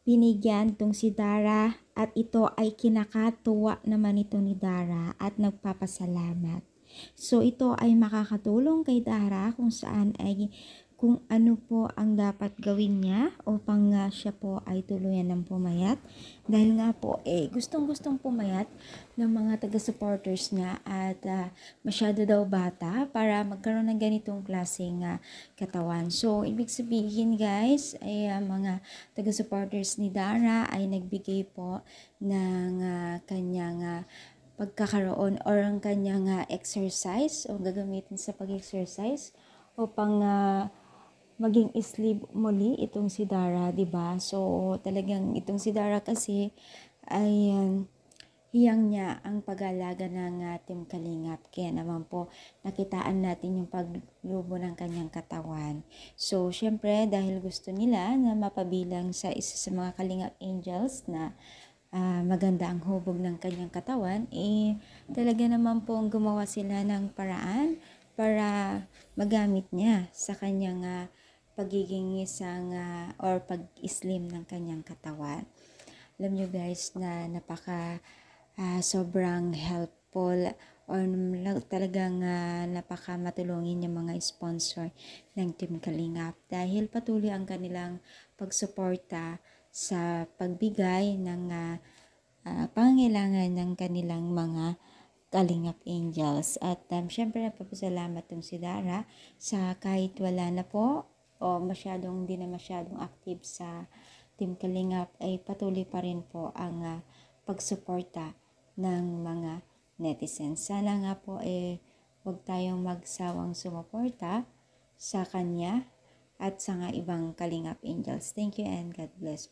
binigyan tong si Dara at ito ay kinakatuwa naman ito ni Dara at nagpapasalamat. So ito ay makakatulong kay Dara kung saan ay kung ano po ang dapat gawin niya upang siya po ay tuluyan ng pumayat. Dahil nga po gustong-gustong pumayat ng mga taga-supporters niya at masyado daw bata para magkaroon ng ganitong klaseng katawan. So ibig sabihin guys ay mga taga-supporters ni Dara ay nagbigay po ng kanyang pagkakaroon or ang kanyang exercise o gagamitin sa pag-exercise upang maging sleep muli itong si Dara, 'di ba? So talagang itong si Dara kasi ay hiyang niya ang pag-aalaga ng Team Kalingap. Kaya naman po nakitaan natin yung paglubo ng kanyang katawan. So syempre dahil gusto nila na mapabilang sa isa sa mga Kalingap Angels na maganda ang hubog ng kanyang katawan, talaga naman pong gumawa sila ng paraan para magamit niya sa kanyang pagiging isang or pag-slim ng kanyang katawan. Alam nyo guys na napaka sobrang helpful or talagang napaka matulungin yung mga sponsor ng Team Kalingap dahil patuloy ang kanilang pagsuporta sa pagbigay ng pangangailangan ng kanilang mga Kalingap Angels. At syempre napapasalamat tong si Dara sa kahit wala na po o hindi na masyadong active sa Team Kalingap ay patuloy pa rin po ang pagsuporta ng mga netizens. Sana nga po huwag tayong magsawang sumuporta sa kanya at sa ibang Kalingap Angels. Thank you and God bless.